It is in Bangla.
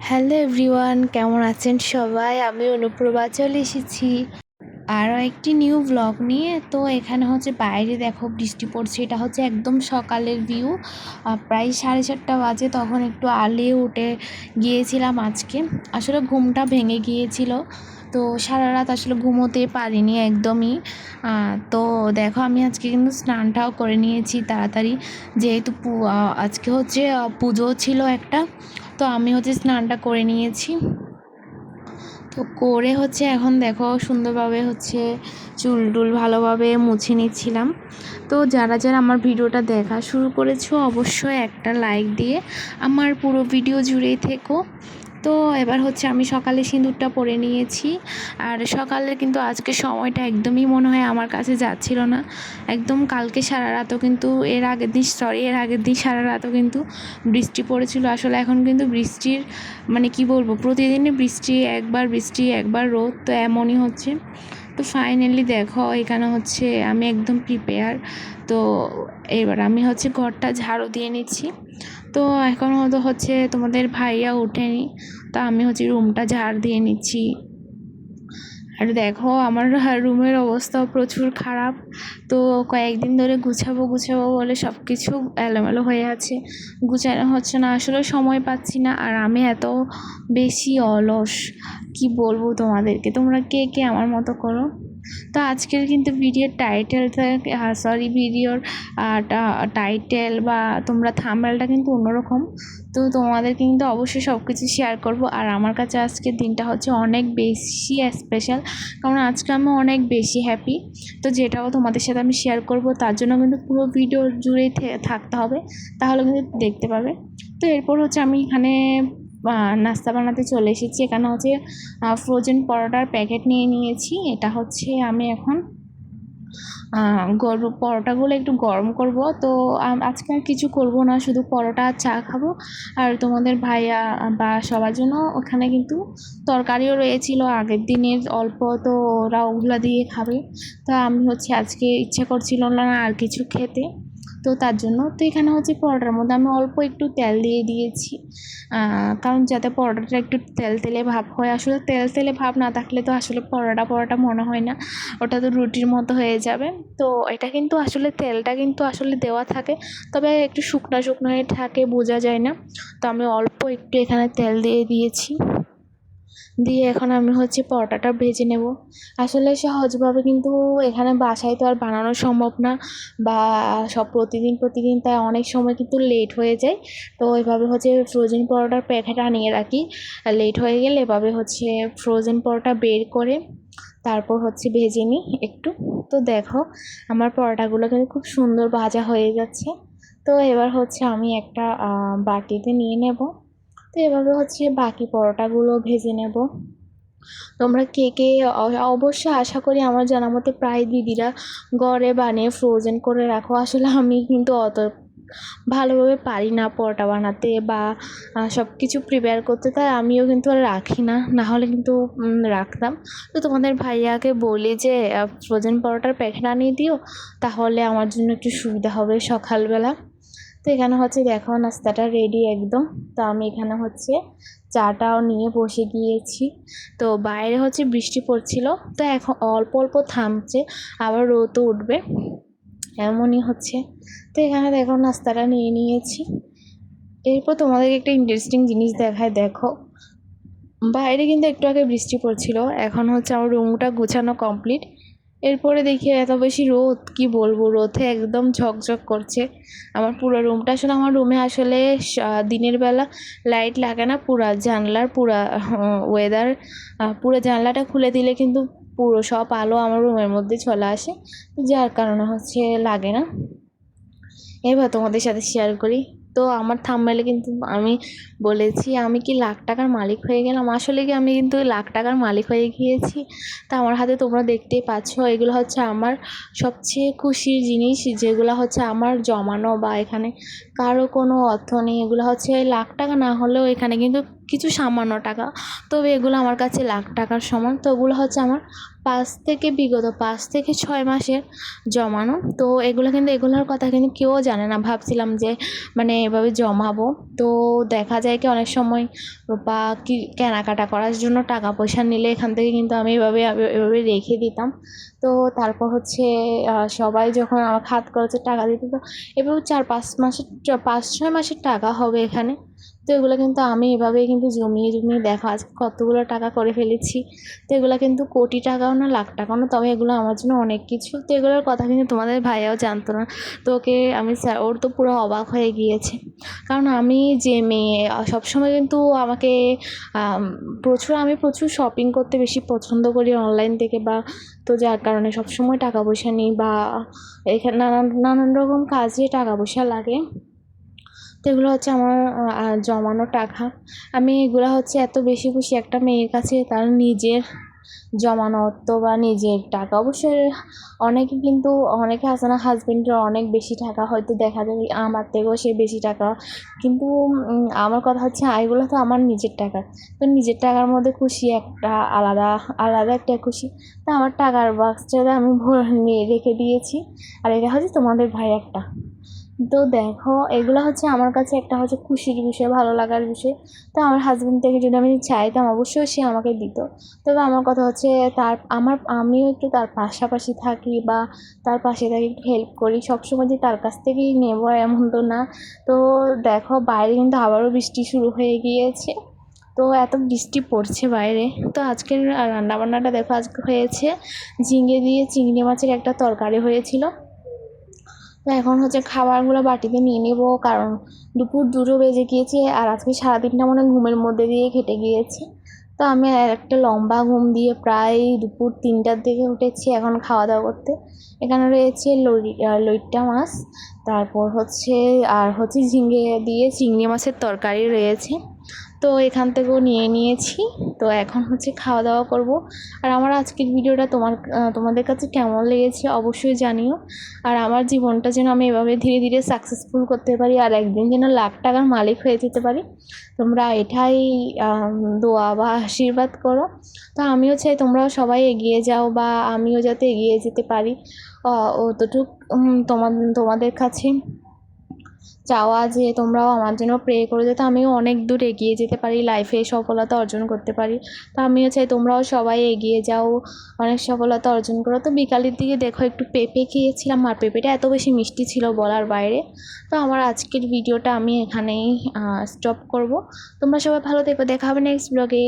হ্যালো এভরিওয়ান, কেমন আছেন সবাই? আমি অনুপ্রভা চলে এসেছি আরও একটি নিউ ব্লগ নিয়ে। তো এখানে হচ্ছে বাইরে দেখো বৃষ্টি পড়ছে। এটা হচ্ছে একদম সকালের ভিউ, প্রায় 4:30 বাজে। তখন একটু আর্লি উঠে গিয়েছিলাম আজকে। আসলে ঘুমটা ভেঙে গিয়েছিল, তো সারা রাত আসলে ঘুমোতে পারিনি একদমই। তো দেখো আমি আজকে কিন্তু স্নানটাও করে নিয়েছি তাড়াতাড়ি, যেহেতু আজকে হচ্ছে পুজো ছিল একটা। তো আমি হচ্ছে স্নানটা করে নিয়েছি। তো করে হচ্ছে এখন দেখো সুন্দরভাবে হচ্ছে চুল টুল ভালোভাবে মুছে নিচ্ছিলাম। তো যারা যারা আমার ভিডিওটা দেখা শুরু করেছো অবশ্যই একটা লাইক দিয়ে আমার পুরো ভিডিও জুড়েই থেকো। তো এবার হচ্ছে আমি সকালে সিঁদুরটা পরে নিয়েছি। আর সকালে কিন্তু আজকে সময়টা একদমই মনে হয় আমার কাছে যাচ্ছিল না। একদম কালকে সারা রাতও কিন্তু এর আগের দিন সারা রাতও কিন্তু বৃষ্টি পড়েছিল। আসলে এখন কিন্তু বৃষ্টির মানে কি বলবো, প্রতিদিনই বৃষ্টি একবার রোদ, তো এমনই হচ্ছে। তো ফাইনালি দেখো এখানে হচ্ছে আমি একদম প্রিপেয়ার। তো এবার আমি হচ্ছে ঘরটা ঝাড়ু দিয়ে নিচ্ছি। তো এখনও তো হচ্ছে তোমাদের ভাইয়া ওঠেনি, তা আমি হচ্ছে রুমটা ঝাড় দিয়ে নিচ্ছি। আর দেখো আমার রুমের অবস্থাও প্রচুর খারাপ। তো কয়েকদিন ধরে গুছাবো বলে সব কিছু এলোমেলো হয়ে আছে, গুছানো হচ্ছে না। আসলে সময় পাচ্ছি না, আর আমি এত বেশি অলস, কি বলবো তোমাদেরকে। তোমরা কে কে আমার মতো করো? তো আজকের কিন্তু ভিডিওর টাইটেল বা তোমরা থাম্বনেলটা কিন্তু অন্যরকম। তো তোমাদের কিন্তু অবশ্যই সব কিছু শেয়ার করব। আর আমার কাছে আজকের দিনটা হচ্ছে অনেক বেশি স্পেশাল, কারণ আজকে আমি অনেক বেশি হ্যাপি। তো যেটাও তোমাদের সাথে আমি শেয়ার করব, তার জন্য কিন্তু পুরো ভিডিও জুড়েই থাকতে হবে, তাহলে কিন্তু দেখতে পাবে। তো এরপর হচ্ছে আমি এখানে নাস্তা বানাতে চলে এসেছি। এখানে হচ্ছে ফ্রোজেন পরোটার প্যাকেট নিয়ে নিয়েছি। এটা হচ্ছে আমি এখন পরোটাগুলো একটু গরম করব। তো আজকে আর কিছু করব না, শুধু পরোটা আর চা খাবো। আর তোমাদের ভাইয়া বা সবার জন্য ওখানে কিন্তু তরকারিও রয়েছিল আগের দিনের অল্প, তো ওরা ওগুলা দিয়ে খাবে। তা আমি হচ্ছে আজকে ইচ্ছে করছিল না আর কিছু খেতে, তো তার জন্য তো এখানে হচ্ছে পরোটার মধ্যে আমি অল্প একটু তেল দিয়ে দিয়েছি, কারণ যাতে পরোটাটা একটু তেলে ভাব হয়। আসলে তেলে ভাব না থাকলে তো আসলে পরোটা মনে হয় না, ওটা তো রুটির মতো হয়ে যাবে। তো এটা কিন্তু আসলে তেলটা কিন্তু আসলে দেওয়া থাকে, তবে একটু শুকনো হয়ে থাকে, বোঝা যায় না। তো আমি অল্প একটু এখানে তেল দিয়ে দিয়েছি, দিয়ে এখন আমি হচ্ছে পরোটাটা ভেজে নেব। আসলে সহজভাবে কিন্তু এখানে বাসায় তো আর বানানো সম্ভব না, বা সব প্রতিদিন, তাই অনেক সময় কিন্তু লেট হয়ে যায়। তো এভাবে হচ্ছে ফ্রোজেন পরোটার প্যাকেট আনিয়ে রাখি, লেট হয়ে গেলে এভাবে হচ্ছে ফ্রোজেন পরোটা বের করে তারপর হচ্ছে ভেজে নিই একটু। তো দেখো আমার পরোটাগুলো কিন্তু খুব সুন্দর ভাজা হয়ে যাচ্ছে। তো এবার হচ্ছে আমি একটা বাটিতে নিয়ে নেব। তো এভাবে হচ্ছে বাকি পরোটাগুলো ভেজে নেব। তোমরা কে কে অবশ্যই আশা করি আমার জানা মতে প্রায় দিদিরা ঘরে বানিয়ে ফ্রোজেন করে রাখো। আসলে আমি কিন্তু অত ভালোভাবে পারি না পরোটা বানাতে বা সব কিছু প্রিপেয়ার করতে, তাই আমিও কিন্তু আর রাখি না, নাহলে কিন্তু রাখতাম। তো তোমাদের ভাইয়াকে বলি যে ফ্রোজেন পরোটার প্যাকেট আনিয়ে দিও, তাহলে আমার জন্য একটু সুবিধা হবে সকালবেলা। তো এখানে হচ্ছে দেখো নাস্তাটা রেডি একদম। তো আমি এখানে হচ্ছে চাটাও নিয়ে বসে গিয়েছি। তো বাইরে হচ্ছে বৃষ্টি পড়ছিল, তো এখন অল্প অল্প থামছে, আবার রোদও উঠবে, এমনই হচ্ছে। তো এখানে দেখো নাস্তাটা নিয়ে নিয়েছি। এরপর তোমাদেরকে একটা ইন্টারেস্টিং জিনিস দেখায়, দেখো বাইরে কিন্তু একটু আগে বৃষ্টি পড়ছিল, এখন হচ্ছে আমার রুমটা গুছানো কমপ্লিট। এরপরে দেখি এত বেশি রোদ, কি বলবো, রোদে একদম ঝকঝক করছে আমার পুরো রুমটা। আসলে আমার রুমে আসলে দিনের বেলা লাইট লাগে না, পুরা ওয়েদার, পুরো জানলাটা খুলে দিলে কিন্তু পুরো সব আলো আমার রুমের মধ্যে চলে আসে, যার কারণে হচ্ছে লাগে না। এবার তোমাদের সাথে শেয়ার করি। তো আমার থাম্বনেলে কিন্তু আমি বলেছি আমি কি লাখ টাকার মালিক হয়ে গেলাম, আসলে কি আমি কিন্তু লাখ টাকার মালিক হয়ে গিয়েছি। তা আমার হাতে তোমরা দেখতেই পাচ্ছ, এগুলো হচ্ছে আমার সবচেয়ে খুশির জিনিস, যেগুলো হচ্ছে আমার জমানো, বা এখানে কারো কোনো অর্থ নেই। এগুলো হচ্ছে লাখ টাকা না হলেও এখানে কিন্তু কিছু সামান্য টাকা, তবে এগুলো আমার কাছে লাখ টাকার সমান। তো ওগুলো হচ্ছে আমার বিগত 5 থেকে 6 মাসের জমানো। তো এগুলোর কথা কিন্তু কেউ জানে না। ভাবছিলাম যে মানে এভাবে জমাবো, তো দেখা যায় কি অনেক সময় বা কি কেনাকাটা করার জন্য টাকা পয়সা নিলে এখান থেকে কিন্তু আমি এভাবে রেখে দিতাম। তো তারপর হচ্ছে সবাই যখন আমাকে হাত খরচের টাকা দিত, তো এভাবে 5-6 মাসের টাকা হবে এখানে। তো এগুলো কিন্তু আমি এভাবেই কিন্তু জমিয়ে দেখো আজকে কতগুলো টাকা করে ফেলেছি। তো এগুলো কিন্তু কোটি টাকাও না, লাখ টাকাও না, তবে এগুলো আমার জন্য অনেক কিছু। তো এগুলোর কথা কিন্তু তোমাদের ভাইয়াও জানতো না। তো ওর তো পুরো অবাক হয়ে গিয়েছে, কারণ আমি যে মেয়ে সবসময় কিন্তু আমাকে আমি প্রচুর শপিং করতে বেশি পছন্দ করি অনলাইন থেকে, বা তো যার কারণে সবসময় টাকা পয়সা নিই, বা এখানে নানান রকম কাজে টাকা পয়সা লাগে। তো এগুলো হচ্ছে আমার জমানো টাকা। আমি এগুলো হচ্ছে এত বেশি খুশি একটা মেয়ের কাছে তার নিজের জমানো অর্থ বা নিজের টাকা। অবশ্যই অনেকে আছে না, হাজবেন্ডের অনেক বেশি টাকা, হয়তো দেখা যাবে আমার থেকেও সে বেশি টাকা, কিন্তু আমার কথা হচ্ছে এগুলো তো আমার নিজের টাকা। তো নিজের টাকার মধ্যে খুশি একটা আলাদা আলাদা একটা খুশি। তো আমার টাকার বাক্সটাতে আমি নিয়ে রেখে দিয়েছি, আর এটা হচ্ছে তোমাদের ভাই একটা। তো দেখো এগুলো হচ্ছে আমার কাছে একটা হচ্ছে খুশির বিষয়, ভালো লাগার বিষয়। তো আমার হাজবেন্ড থেকে যদি আমি চাইতাম অবশ্যই সে আমাকে দিত। তবে আমার কথা হচ্ছে আমিও একটু তার পাশাপাশি থাকি, বা তার পাশে থাকি, একটু হেল্প করি। সবসময় যে তার কাছ থেকেই নেবো এমন তো না। তো দেখো বাইরে কিন্তু আবারও বৃষ্টি শুরু হয়ে গিয়েছে। তো এত বৃষ্টি পড়ছে বাইরে। তো আজকের রান্নাবান্নাটা দেখো আজকে হয়েছে ঝিঙে দিয়ে চিংড়ি মাছের একটা তরকারি হয়েছিল। তো এখন হচ্ছে খাবারগুলো বাটিতে নিয়ে নেবো, কারণ দুপুর 2টো বেজে গিয়েছে, আর আজকে সারাদিনটা মনে হয় ঘুমের মধ্যে দিয়ে কেটে গিয়েছে। তো আমি একটা লম্বা ঘুম দিয়ে প্রায় দুপুর 3টার দিকে উঠেছি এখন খাওয়া দাওয়া করতে। এখানে রয়েছে লইট্টা মাছ, তারপর হচ্ছে ঝিঙে দিয়ে চিংড়ি মাছের তরকারি রয়েছে। তো এখান থেকেও নিয়ে নিয়েছি। তো এখন হচ্ছে খাওয়া দাওয়া করব। আর আমার আজকের ভিডিওটা তোমাদের কাছে কেমন লেগেছে অবশ্যই জানিও। আর আমার জীবনটা যেন আমি এভাবে ধীরে ধীরে সাকসেসফুল করতে পারি, আর একদিন যেন লাখ টাকার মালিক হয়ে যেতে পারি, তোমরা এটাই দোয়া বা আশীর্বাদ করো। তো আমিও চাই তোমরাও সবাই এগিয়ে যাও, বা আমিও যাতে এগিয়ে যেতে পারি। অতটুক তোমাদের কাছে চাওয়া যে তোমরাও আমার জন্য প্রে করে, যাতে আমিও অনেক দূর এগিয়ে যেতে পারি, লাইফে সফলতা অর্জন করতে পারি। তো আমিও চাই তোমরাও সবাই এগিয়ে যাও, অনেক সফলতা অর্জন করো। তো বিকালের দিকে দেখো একটু পেঁপে খেয়েছিলাম, আর পেঁপেটা এত বেশি মিষ্টি ছিল বলার বাইরে। তো আমার আজকের ভিডিওটা আমি এখানেই স্টপ করব। তোমরা সবাই ভালো থেকো, দেখা হবে নেক্সট ব্লগে।